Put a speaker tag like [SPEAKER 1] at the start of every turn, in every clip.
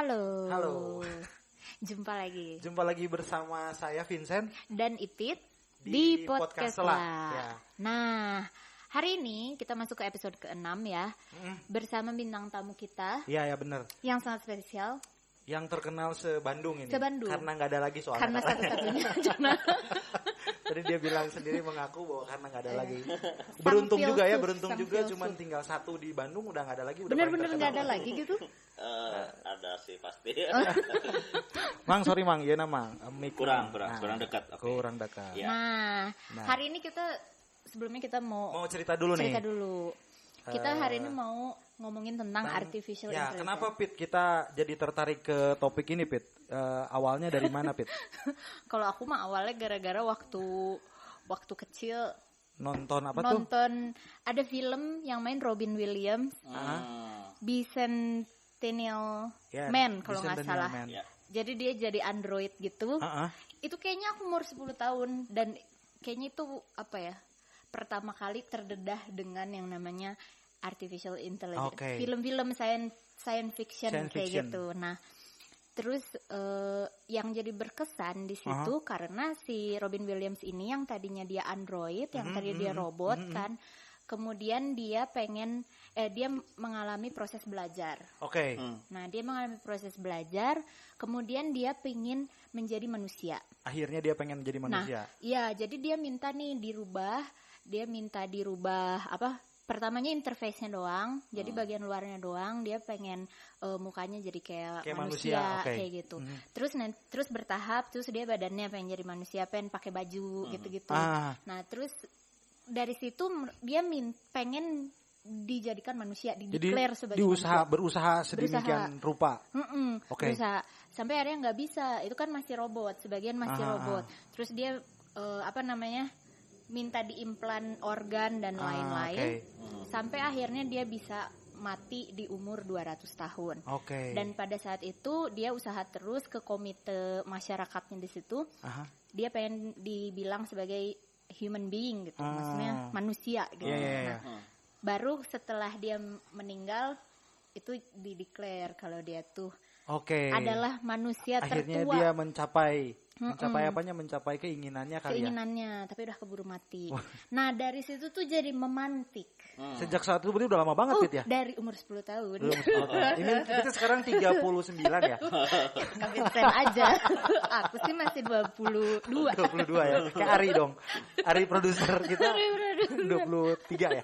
[SPEAKER 1] Halo.
[SPEAKER 2] Halo.
[SPEAKER 1] Jumpa lagi bersama saya Vincent
[SPEAKER 2] dan Ipit
[SPEAKER 1] di podcast Selak.
[SPEAKER 2] Ya. Nah, hari ini kita masuk ke episode ke-6 ya. Bersama bintang tamu kita.
[SPEAKER 1] Iya, ya benar.
[SPEAKER 2] Yang sangat spesial.
[SPEAKER 1] Yang terkenal se-Bandung ini.
[SPEAKER 2] Se-Bandung.
[SPEAKER 1] Karena nggak ada lagi soalnya.
[SPEAKER 2] Karena satu-satunya.
[SPEAKER 1] Tadi dia bilang sendiri mengaku bahwa karena nggak ada lagi. Beruntung juga ya, beruntung juga. Cuman tinggal satu di Bandung udah nggak ada lagi.
[SPEAKER 2] Bener-bener nggak ada lagi gitu.
[SPEAKER 3] Ada sih pasti.
[SPEAKER 1] Mang, sorry Mang, ya nama.
[SPEAKER 3] Kurang dekat. Okay.
[SPEAKER 1] Kurang dekat.
[SPEAKER 3] Ya.
[SPEAKER 2] Nah, hari ini sebelumnya kita mau
[SPEAKER 1] cerita dulu nih.
[SPEAKER 2] Cerita dulu. Kita hari ini mau ngomongin tentang artificial intelligence.
[SPEAKER 1] Ya, kenapa Pit kita jadi tertarik ke topik ini Pit? Awalnya dari mana Pit?
[SPEAKER 2] Kalau aku mah awalnya gara-gara waktu kecil
[SPEAKER 1] nonton
[SPEAKER 2] ada film yang main Robin Williams, Bicentennial Man kalau nggak salah.
[SPEAKER 3] Yeah.
[SPEAKER 2] Jadi dia jadi android gitu. Itu kayaknya aku umur 10 tahun dan kayaknya itu pertama kali terdedah dengan yang namanya artificial intelligence.
[SPEAKER 1] Okay.
[SPEAKER 2] Film-film science fiction kayak gitu. Nah, terus yang jadi berkesan di situ karena si Robin Williams ini yang tadinya dia android, yang tadinya dia robot kan, kemudian dia dia mengalami proses belajar.
[SPEAKER 1] Oke.
[SPEAKER 2] Nah, dia mengalami proses belajar, kemudian dia pengen menjadi manusia.
[SPEAKER 1] Akhirnya dia pengen menjadi manusia.
[SPEAKER 2] Nah, iya, jadi dia minta dirubah pertamanya interface-nya doang, jadi bagian luarnya doang, dia pengen mukanya jadi kayak manusia kayak gitu. Terus bertahap, terus dia badannya pengen jadi manusia, pengen pakai baju gitu-gitu. Nah, terus dari situ dia pengen dijadikan manusia, dideklar sebagai manusia.
[SPEAKER 1] Berusaha sedemikian rupa.
[SPEAKER 2] Berusaha sampai akhirnya nggak bisa, itu kan masih robot, sebagian masih robot. Terus dia minta diimplan organ dan lain-lain, sampai akhirnya dia bisa mati di umur 200 tahun. Dan pada saat itu dia usaha terus ke komite masyarakatnya di situ. Dia pengen dibilang sebagai human being gitu, maksudnya manusia gitu. Baru setelah dia meninggal itu dideklar kalau dia tuh adalah manusia
[SPEAKER 1] akhirnya
[SPEAKER 2] tertua.
[SPEAKER 1] Dia mencapai keinginannya kali
[SPEAKER 2] keinginannya, tapi udah keburu mati. Nah, dari situ tuh jadi memantik.
[SPEAKER 1] Sejak saat itu berarti udah lama banget Pit ya?
[SPEAKER 2] Dari umur 10 tahun.
[SPEAKER 1] Ini kita sekarang 39 ya?
[SPEAKER 2] Vincent aja. Aku sih masih 22.
[SPEAKER 1] 22 ya? Kayak Ari dong. Ari produser kita 23 ya?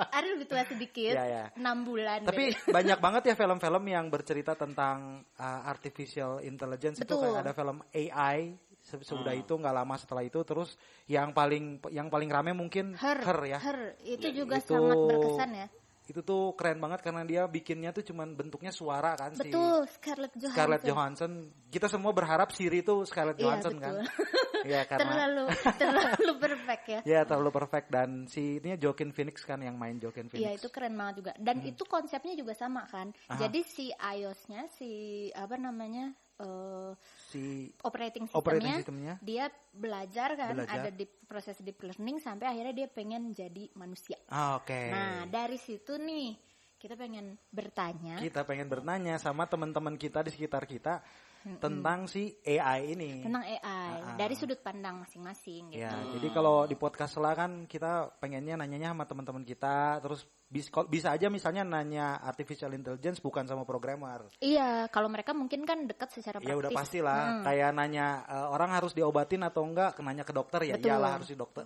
[SPEAKER 2] Ari lebih tua sedikit, 6 bulan.
[SPEAKER 1] Tapi banyak banget ya film-film yang bercerita tentang artificial intelligence.
[SPEAKER 2] Betul.
[SPEAKER 1] Itu kayak ada film AI. Sudah itu nggak lama setelah itu, terus yang paling rame mungkin Her ya.
[SPEAKER 2] Her itu juga sangat berkesan ya.
[SPEAKER 1] Itu tuh keren banget karena dia bikinnya tuh cuman bentuknya suara kan.
[SPEAKER 2] Betul,
[SPEAKER 1] Scarlett Johansson. Kita semua berharap Siri tuh Scarlett Johansson kan. Iya, karena
[SPEAKER 2] terlalu perfect ya.
[SPEAKER 1] Iya, terlalu perfect, dan ini Joaquin Phoenix kan yang main Joaquin Phoenix.
[SPEAKER 2] Iya, itu keren banget juga. Dan itu konsepnya juga sama kan. Jadi si iOS-nya operating systemnya dia belajar kan, ada di proses deep learning sampai akhirnya dia pengen jadi manusia. Nah, dari situ nih kita pengen bertanya sama teman-teman kita di sekitar kita tentang si AI ini. Tentang AI dari sudut pandang masing-masing gitu.
[SPEAKER 1] Ya, jadi kalau di podcast lah kan kita pengennya nanyanya sama teman-teman kita, terus bisa aja misalnya nanya artificial intelligence bukan sama programmer.
[SPEAKER 2] Iya, kalau mereka mungkin kan dekat secara praktis.
[SPEAKER 1] Ya udah pastilah, kayak nanya orang harus diobatin atau enggak, nanya ke dokter ya. Betul. Iyalah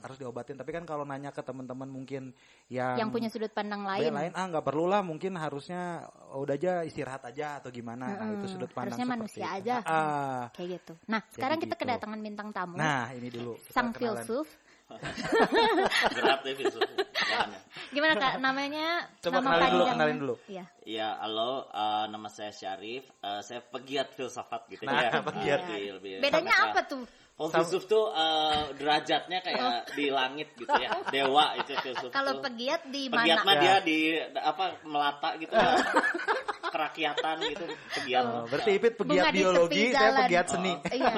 [SPEAKER 1] harus diobatin. Tapi kan kalau nanya ke teman-teman mungkin yang
[SPEAKER 2] punya sudut pandang lain.
[SPEAKER 1] Enggak perlu lah, mungkin harusnya udah aja istirahat aja atau gimana. Nah, itu sudut pandang
[SPEAKER 2] harusnya manusia
[SPEAKER 1] itu
[SPEAKER 2] aja. Kayak gitu. Nah, sekarang kita kedatangan bintang tamu.
[SPEAKER 1] Nah, ini dulu.
[SPEAKER 2] Sang filsuf.
[SPEAKER 3] Berat ya filsuf.
[SPEAKER 2] Gimana Kak namanya?
[SPEAKER 1] Coba kenalin dulu.
[SPEAKER 3] Iya, halo, nama saya Syarif. Saya pegiat filsafat gitu
[SPEAKER 1] ya.
[SPEAKER 3] Pegiat.
[SPEAKER 2] Bedanya apa tuh?
[SPEAKER 3] Filsuf tuh derajatnya kayak di langit gitu ya. Dewa itu filsuf.
[SPEAKER 2] Kalau pegiat di mana?
[SPEAKER 3] Pegiat mah dia di melata gitu ya. Kerakyatan gitu, pegiat.
[SPEAKER 1] Berarti Ipit pegiat biologi, saya pegiat seni.
[SPEAKER 2] Iya.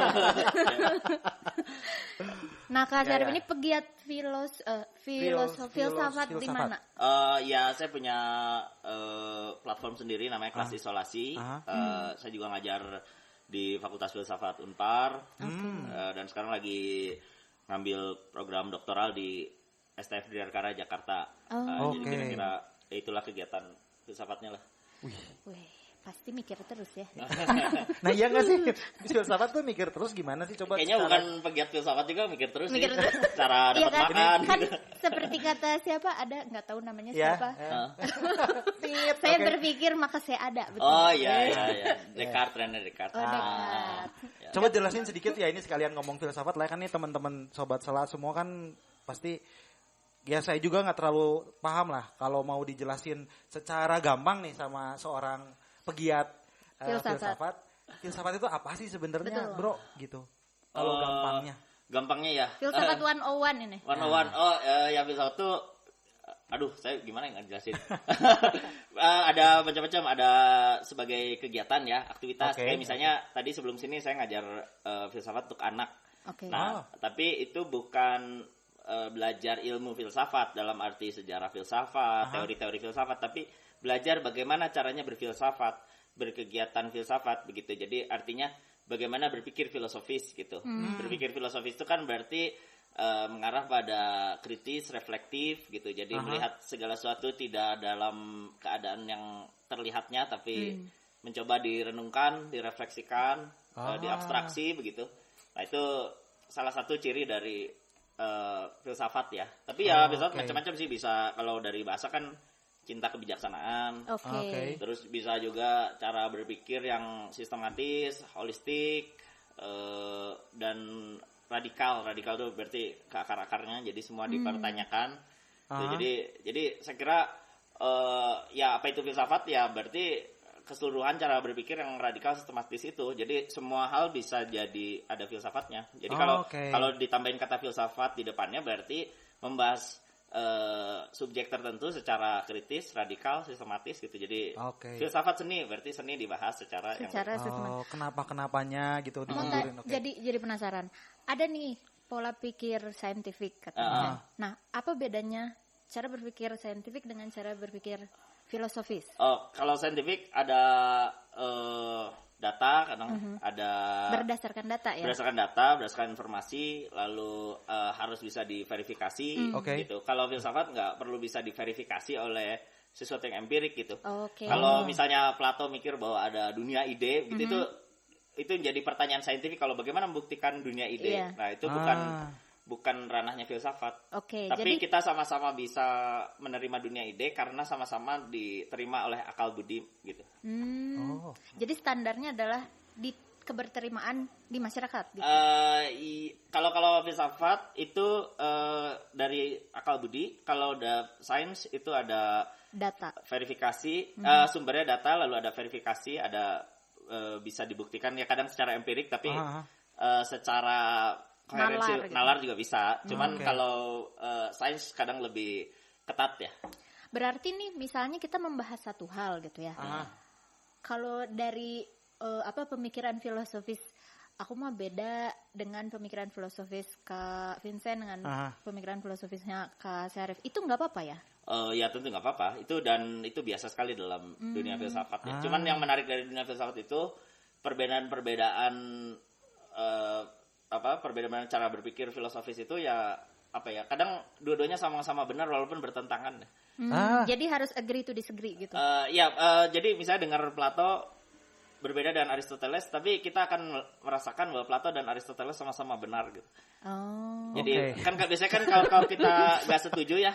[SPEAKER 2] Nah, Kak Syarif ini pegiat filsafat di mana?
[SPEAKER 3] Ya, saya punya platform sendiri namanya Kelas Isolasi. Saya juga ngajar di Fakultas Filsafat Unpar. Dan sekarang lagi ngambil program doktoral di STF Dirgantara Jakarta. Jadi kira-kira itulah kegiatan filsafatnya lah.
[SPEAKER 2] Wih, pasti mikir terus ya.
[SPEAKER 1] Nah iya nggak sih, filsafat tuh mikir terus gimana sih coba?
[SPEAKER 3] Kayaknya bukan pegiat filsafat juga mikir terus sih. Cara dapat makan.
[SPEAKER 2] Kan seperti kata siapa, ada nggak tahu namanya siapa. Saya berpikir maka saya ada. Betul.
[SPEAKER 3] Oh iya. Descartes, René Descartes.
[SPEAKER 1] Coba jelasin sedikit ya, ini sekalian ngomong filsafat lah kan nih teman-teman sobat Sela semua kan pasti. Ya saya juga nggak terlalu paham lah kalau mau dijelasin secara gampang nih sama seorang pegiat filsafat. Filsafat itu apa sih sebenarnya, bro? Gitu. Kalau
[SPEAKER 3] gampangnya ya.
[SPEAKER 2] Filsafat 101 ini.
[SPEAKER 3] 101. Ya filsafat itu, aduh, saya gimana yang ngejelasin? Ada macam-macam, ada sebagai kegiatan ya, aktivitas. Kayak misalnya tadi sebelum sini saya ngajar filsafat untuk anak. Nah, tapi itu bukan belajar ilmu filsafat dalam arti sejarah filsafat, teori-teori filsafat, tapi belajar bagaimana caranya berfilsafat, berkegiatan filsafat begitu. Jadi artinya bagaimana berpikir filosofis gitu. Berpikir filosofis itu kan berarti mengarah pada kritis, reflektif gitu. Jadi melihat segala sesuatu tidak dalam keadaan yang terlihatnya, tapi mencoba direnungkan, direfleksikan, diabstraksi begitu. Nah itu salah satu ciri dari filsafat ya. Tapi ya filsafat macam-macam sih, bisa kalau dari bahasa kan cinta kebijaksanaan. Terus bisa juga cara berpikir yang sistematis, holistik, dan radikal. Radikal itu berarti ke akar-akarnya, jadi semua dipertanyakan. Jadi saya kira ya apa itu filsafat ya berarti keseluruhan cara berpikir yang radikal sistematis itu. Jadi semua hal bisa jadi ada filsafatnya. Jadi kalau ditambahin kata filsafat di depannya berarti membahas subjek tertentu secara kritis, radikal, sistematis gitu. Jadi filsafat seni berarti seni dibahas secara
[SPEAKER 2] sistematis.
[SPEAKER 1] Kenapa-kenapanya gitu
[SPEAKER 2] dimundurin. Jadi penasaran. Ada nih pola pikir saintifik katanya. Nah, apa bedanya cara berpikir saintifik dengan cara berpikir filosofis?
[SPEAKER 3] Kalau saintifik ada data, kadang ada
[SPEAKER 2] berdasarkan data ya.
[SPEAKER 3] Berdasarkan informasi, lalu harus bisa diverifikasi gitu. Kalau filsafat nggak perlu bisa diverifikasi oleh sesuatu yang empirik gitu. Kalau misalnya Plato mikir bahwa ada dunia ide gitu, itu jadi pertanyaan saintifik. Kalau bagaimana membuktikan dunia ide? Nah itu bukan ranahnya filsafat. Tapi jadi kita sama-sama bisa menerima dunia ide karena sama-sama diterima oleh akal budi gitu.
[SPEAKER 2] Jadi standarnya adalah di keberterimaan di masyarakat gitu.
[SPEAKER 3] Kalau filsafat itu dari akal budi, kalau udah sains itu ada
[SPEAKER 2] data
[SPEAKER 3] verifikasi, sumbernya data, lalu ada verifikasi, ada bisa dibuktikan ya kadang secara empirik, tapi secara nalar juga bisa. Cuman kalau sains kadang lebih ketat ya.
[SPEAKER 2] Berarti nih misalnya kita membahas satu hal gitu ya. Kalau dari pemikiran filosofis aku mah beda dengan pemikiran filosofis Kak Vincent dengan pemikiran filosofisnya Kak Syarif. Itu nggak apa-apa ya?
[SPEAKER 3] Ya tentu nggak apa-apa. Itu biasa sekali dalam dunia filsafat ya. Cuman yang menarik dari dunia filsafat itu perbedaan cara berpikir filosofis itu ya kadang dua-duanya sama-sama benar walaupun bertentangan.
[SPEAKER 2] Jadi harus agree to disagree gitu.
[SPEAKER 3] Jadi misalnya dengar Plato berbeda dengan Aristoteles, tapi kita akan merasakan bahwa Plato dan Aristoteles sama-sama benar gitu. Jadi kan biasanya kan kalau kita nggak setuju ya,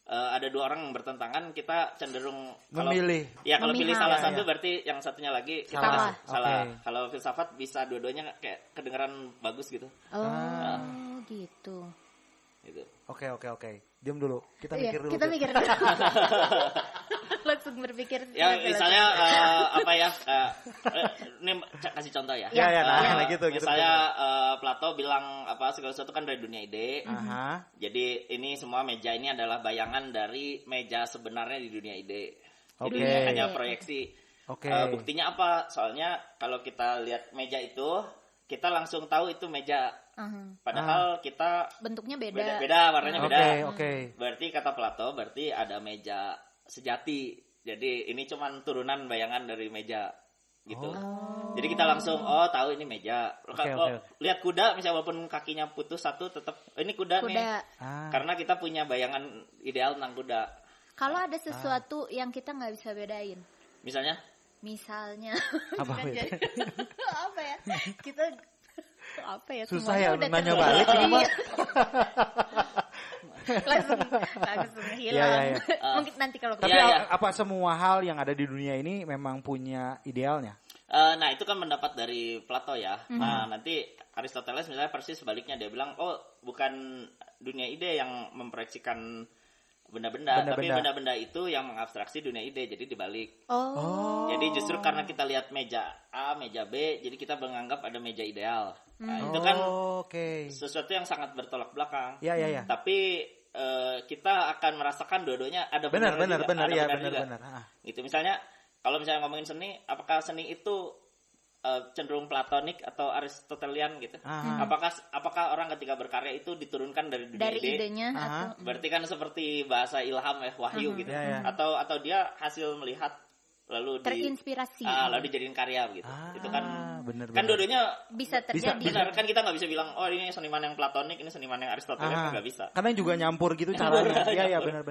[SPEAKER 3] ada dua orang yang bertentangan, kita cenderung
[SPEAKER 1] memilih.
[SPEAKER 3] Kalau pilih salah satu berarti yang satunya lagi kita salah. Kalau filsafat bisa dua-duanya kayak kedengeran bagus gitu.
[SPEAKER 2] Gitu.
[SPEAKER 1] Oke. Diam dulu. Kita mikir dulu.
[SPEAKER 2] Kita mikir. Langsung berpikir.
[SPEAKER 3] Ya misalnya ini kasih contoh ya.
[SPEAKER 1] Nah gitu.
[SPEAKER 3] Misalnya Plato bilang segala sesuatu kan dari dunia ide. Jadi ini semua meja ini adalah bayangan dari meja sebenarnya di dunia ide. Jadi hanya proyeksi. Buktinya apa? Soalnya kalau kita lihat meja itu, kita langsung tahu itu meja Padahal kita
[SPEAKER 2] bentuknya beda.
[SPEAKER 3] Warnanya beda.
[SPEAKER 1] Oke.
[SPEAKER 3] Berarti kata Plato, berarti ada meja sejati. Jadi ini cuman turunan bayangan dari meja gitu. Jadi kita langsung tahu ini meja. Lihat kuda misalnya walaupun kakinya putus satu tetap ini kuda. nih. Karena kita punya bayangan ideal tentang kuda.
[SPEAKER 2] Kalau ada sesuatu yang kita nggak bisa bedain.
[SPEAKER 3] Misalnya
[SPEAKER 1] apa
[SPEAKER 2] apa ya? Kita apa ya?
[SPEAKER 1] Susah ya nanya balik ini mah.
[SPEAKER 2] langsung hilang. Mungkin nanti kalau
[SPEAKER 1] tapi apa semua hal yang ada di dunia ini memang punya idealnya?
[SPEAKER 3] Nah itu kan pendapat dari Plato ya. Nah nanti Aristoteles misalnya persis sebaliknya, dia bilang bukan dunia ide yang memproyeksikan benda-benda, tapi benda-benda itu yang mengabstraksi dunia ide, jadi dibalik. Jadi justru karena kita lihat meja A, meja B, jadi kita menganggap ada meja ideal. Nah, itu kan sesuatu yang sangat bertolak belakang.
[SPEAKER 1] Iya.
[SPEAKER 3] Tapi kita akan merasakan dua-duanya ada benar. Gitu misalnya kalau misalnya ngomongin seni, apakah seni itu cenderung platonik atau aristotelian gitu? Apakah orang ketika berkarya itu diturunkan dari dunia ide?
[SPEAKER 2] Idenya
[SPEAKER 3] Berarti kan seperti bahasa ilham wahyu gitu. Atau dia hasil melihat lalu
[SPEAKER 2] terinspirasi
[SPEAKER 3] lalu dijadiin karya gitu. Itu kan
[SPEAKER 1] bener.
[SPEAKER 3] Kan dua-duanya
[SPEAKER 2] bisa terjadi.
[SPEAKER 3] Benar kan, kita nggak bisa bilang ini seniman yang platonik, ini seniman yang aristotelian, nggak bisa.
[SPEAKER 1] Karena juga nyampur gitu caranya. Iya benar.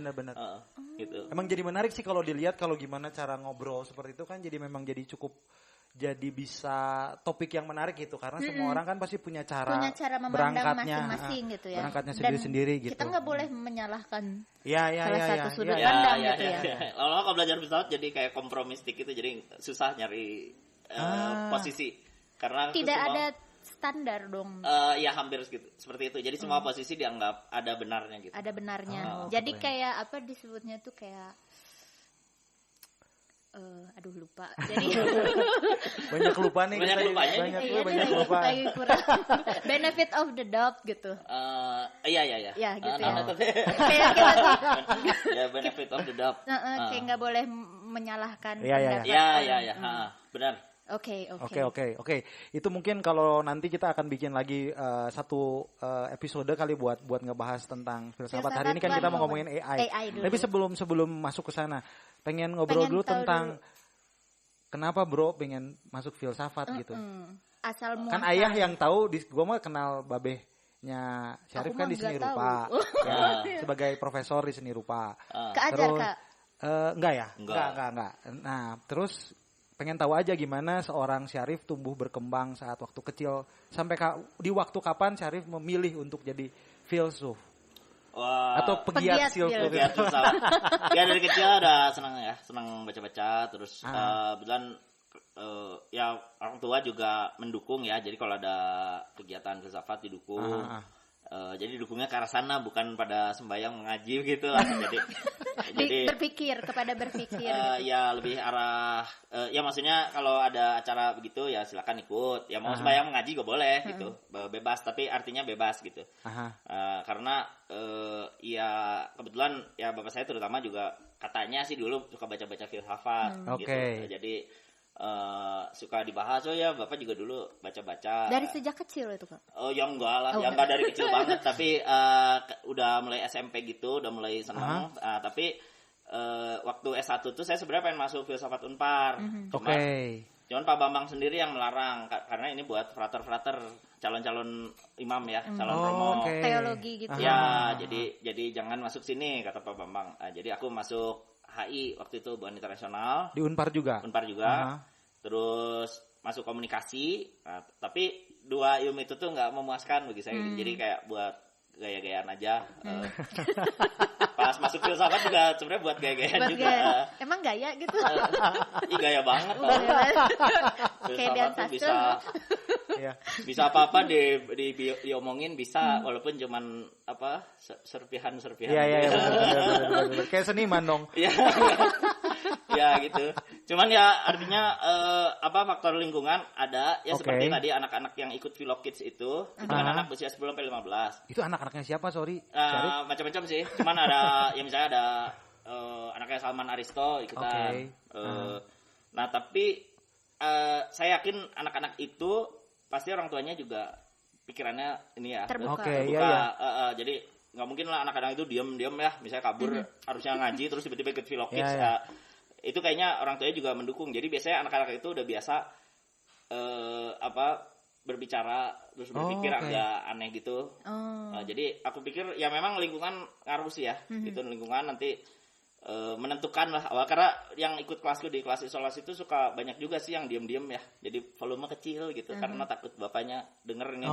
[SPEAKER 3] Gitu.
[SPEAKER 1] Emang jadi menarik sih kalau dilihat kalau gimana cara ngobrol seperti itu kan jadi memang jadi cukup jadi bisa topik yang menarik gitu karena semua orang kan pasti punya cara
[SPEAKER 2] memandang masing-masing gitu ya.
[SPEAKER 1] Berangkatnya sendiri-sendiri gitu.
[SPEAKER 2] Kita nggak boleh menyalahkan
[SPEAKER 1] salah
[SPEAKER 2] satu sudut pandang gitu ya.
[SPEAKER 3] Lama-lama kalau belajar filsafat jadi kayak kompromistik gitu, jadi susah nyari posisi karena
[SPEAKER 2] tidak ada standar dong.
[SPEAKER 3] Ya hampir gitu, seperti itu. Jadi semua posisi dianggap ada benarnya gitu.
[SPEAKER 2] Ada benarnya. Jadi kayak apa disebutnya tuh kayak lupa. Jadi
[SPEAKER 1] banyak lupa nih.
[SPEAKER 3] Banyak
[SPEAKER 1] lupa.
[SPEAKER 2] Lagi kurang benefit of the doubt gitu.
[SPEAKER 3] Iya.
[SPEAKER 2] Ya gitu ya.
[SPEAKER 3] Kayak ya benefit of the doubt.
[SPEAKER 2] Kayak nggak boleh menyalahkan
[SPEAKER 3] pendapat. Iya. Benar.
[SPEAKER 2] Oke.
[SPEAKER 1] Itu mungkin kalau nanti kita akan bikin lagi satu episode kali buat ngebahas tentang filsafat. Hari ini kan kita mau ngomongin AI Tapi sebelum masuk ke sana, pengen ngobrol dulu tentang kenapa bro pengen masuk filsafat gitu.
[SPEAKER 2] Asal muasal.
[SPEAKER 1] Kan ayah yang tahu, gue mah kenal babehnya Syarif kan di seni rupa. Sebagai profesor di seni rupa.
[SPEAKER 2] Keajar Kak?
[SPEAKER 1] Enggak ya? Enggak. Nah, terus pengen tahu aja gimana seorang Syarif tumbuh berkembang saat waktu kecil sampai di waktu kapan Syarif memilih untuk jadi filsuf. Atau pegiat filsuf.
[SPEAKER 3] Ya dari kecil udah senang baca-baca, terus kebetulan ya orang tua juga mendukung ya. Jadi kalau ada kegiatan filsafat didukung. Jadi dukungnya ke arah sana, bukan pada sembahyang mengaji gitu lah. Jadi
[SPEAKER 2] berpikir.
[SPEAKER 3] Ya lebih arah ya maksudnya kalau ada acara begitu ya silakan ikut. Ya mau sembahyang mengaji juga boleh gitu. Bebas, tapi artinya bebas gitu. Karena ya kebetulan ya bapak saya terutama juga katanya sih dulu suka baca-baca filsafat gitu. Jadi suka dibahas. Ya bapak juga dulu baca-baca
[SPEAKER 2] dari sejak kecil itu Kak?
[SPEAKER 3] Ya enggak lah, yang enggak dari kecil banget, tapi udah mulai SMP gitu udah mulai senang. Tapi waktu S1 tuh saya sebenarnya pengen masuk filsafat Unpar. Cuman Pak Bambang sendiri yang melarang karena ini buat frater calon-calon imam ya, calon romo
[SPEAKER 2] teologi gitu.
[SPEAKER 3] Ya, jadi jangan masuk sini kata Pak Bambang. Jadi aku masuk HI waktu itu, Hubungan Internasional.
[SPEAKER 1] Di Unpar juga?
[SPEAKER 3] Unpar juga. Terus masuk komunikasi. Nah, tapi dua ilmu itu tuh nggak memuaskan bagi saya. Jadi kayak buat gaya-gayaan aja. Pas masuk filsafat juga sebenarnya buat gaya-gayaan juga.
[SPEAKER 2] Emang gaya gitu?
[SPEAKER 3] Gaya banget.
[SPEAKER 2] Filsafat tuh
[SPEAKER 3] bisa apa-apa diomongin bisa, walaupun cuman serpihan.
[SPEAKER 1] Iya. Kayak seniman dong.
[SPEAKER 3] Ya gitu. Cuman ya artinya faktor lingkungan ada ya, seperti tadi anak-anak yang ikut Filokids itu kan anak usia 10 sampai 15.
[SPEAKER 1] Itu anak-anaknya siapa, sorry?
[SPEAKER 3] Macam-macam sih. Cuman ada ya misalnya ada anaknya Salman Aristo ikutan. Nah, tapi saya yakin anak-anak itu pasti orang tuanya juga pikirannya ini ya
[SPEAKER 2] terbuka.
[SPEAKER 3] Jadi nggak mungkin lah anak-anak itu diam ya, misalnya kabur harusnya ngaji terus tiba-tiba ikut Philo Kids. Itu kayaknya orang tuanya juga mendukung. Jadi biasanya anak-anak itu udah biasa berbicara terus berpikir agak aneh gitu. Jadi aku pikir ya memang lingkungan ngaruh sih ya. Gitu lingkungan nanti menentukan lah awal, karena yang ikut kelasku di kelas isolasi itu suka banyak juga sih yang diem-diem ya, jadi volume kecil gitu karena takut bapaknya denger ini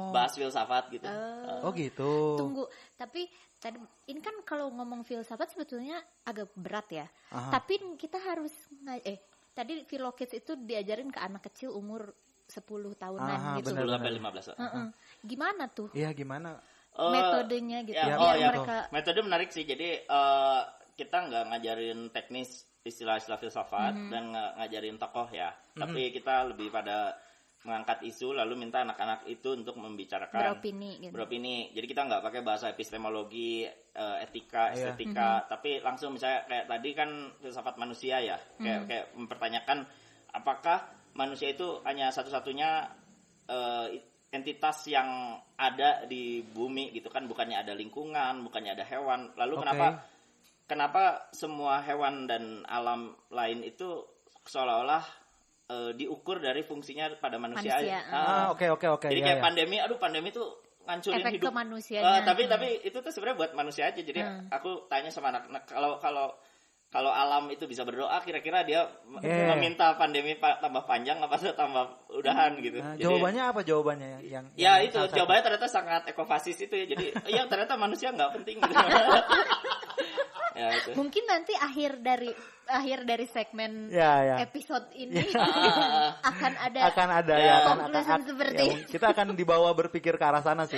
[SPEAKER 3] bahas filsafat gitu.
[SPEAKER 1] Gitu.
[SPEAKER 2] Tunggu, tapi tadi ini kan kalau ngomong filsafat sebetulnya agak berat ya. Tapi kita harus tadi Philo Kids itu diajarin ke anak kecil umur 10 tahunan gitu.
[SPEAKER 3] 10 sampai 15.
[SPEAKER 2] Gimana tuh?
[SPEAKER 1] Iya, gimana?
[SPEAKER 2] Metodenya gitu.
[SPEAKER 3] Mereka metode menarik sih. Jadi kita nggak ngajarin teknis istilah-istilah filsafat dan nggak ngajarin tokoh ya, tapi kita lebih pada mengangkat isu lalu minta anak-anak itu untuk membicarakan beropini. Jadi kita nggak pakai bahasa epistemologi, etika, estetika, tapi langsung misalnya kayak tadi kan filsafat manusia ya, kayak mempertanyakan apakah manusia itu hanya satu-satunya entitas yang ada di bumi gitu kan, bukannya ada lingkungan, bukannya ada hewan. Lalu kenapa semua hewan dan alam lain itu seolah-olah diukur dari fungsinya pada manusia aja.
[SPEAKER 1] Oke.
[SPEAKER 3] Jadi kayak pandemi itu ngancurin
[SPEAKER 2] efek
[SPEAKER 3] hidup.
[SPEAKER 2] Ke manusianya.
[SPEAKER 3] Tapi itu tuh sebenarnya buat manusia aja. Jadi aku tanya sama anak-anak, kalau alam itu bisa berdoa, kira-kira dia meminta pandemi tambah panjang apa tambah udahan gitu.
[SPEAKER 1] Jadi, jawabannya apa yang
[SPEAKER 3] itu jawabannya ternyata sangat ekofasis itu ya. Jadi ternyata manusia nggak penting gitu. Ya, itu.
[SPEAKER 2] Mungkin nanti akhir dari segmen episode ini akan ada
[SPEAKER 1] akan
[SPEAKER 2] seperti
[SPEAKER 1] kita akan dibawa berpikir ke arah sana sih.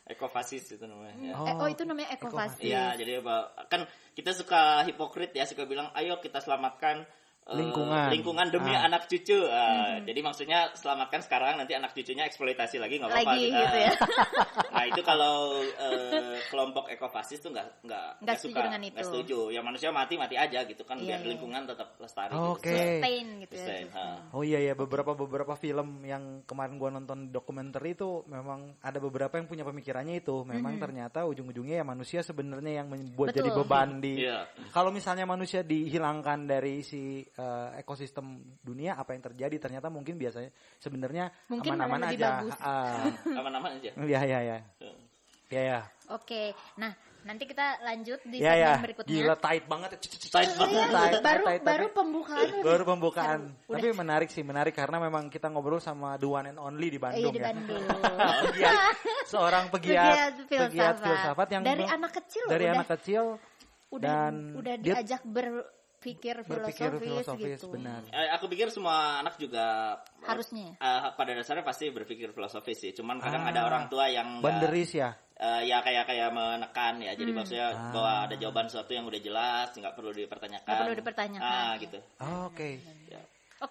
[SPEAKER 3] Ekofasis itu namanya.
[SPEAKER 2] Itu namanya ekofasis.
[SPEAKER 3] Ya, jadi kan kita suka hipokrit ya, suka bilang ayo kita selamatkan lingkungan demi anak cucu. Jadi maksudnya selamatkan sekarang, nanti anak cucunya eksploitasi lagi nggak apa-apa.
[SPEAKER 2] Gitu ya.
[SPEAKER 3] Nah itu kalau kelompok ekofasis tuh nggak
[SPEAKER 2] setuju dengan itu.
[SPEAKER 3] Nggak setuju. Ya manusia mati aja gitu kan, biar lingkungan tetap lestari.
[SPEAKER 2] Sustain gitu.
[SPEAKER 1] Oh iya, beberapa film yang kemarin gua nonton dokumenter itu memang ada beberapa yang punya pemikirannya itu. Memang ternyata ujung-ujungnya ya manusia sebenarnya yang membuat jadi beban di. Kalau misalnya manusia dihilangkan dari si ekosistem dunia, apa yang terjadi? Ternyata mungkin biasanya sebenarnya aman-aman aja.
[SPEAKER 3] Aman-aman aja.
[SPEAKER 1] Iya.
[SPEAKER 2] Oke. Nah, nanti kita lanjut di segmen berikutnya.
[SPEAKER 1] Gila, tight banget.
[SPEAKER 2] Baru pembukaan.
[SPEAKER 1] Baru pembukaan. Tapi menarik karena memang kita ngobrol sama the one and only di Bandung
[SPEAKER 2] di Bandung.
[SPEAKER 1] Seorang pegiat filsafat yang
[SPEAKER 2] dari anak kecil udah diajak berpikir filosofis gitu.
[SPEAKER 1] Benar.
[SPEAKER 3] Aku pikir semua anak juga
[SPEAKER 2] harusnya
[SPEAKER 3] pada dasarnya pasti berpikir filosofis sih. Cuman kadang ada orang tua yang
[SPEAKER 1] banderis ya.
[SPEAKER 3] Ya kayak menekan ya. Jadi maksudnya bahwa ada jawaban sesuatu yang udah jelas, nggak perlu dipertanyakan. Gitu.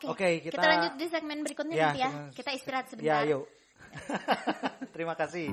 [SPEAKER 2] Oke, kita lanjut di segmen berikutnya nanti ya. Kita istirahat sebentar.
[SPEAKER 1] Ya, yuk. Terima kasih.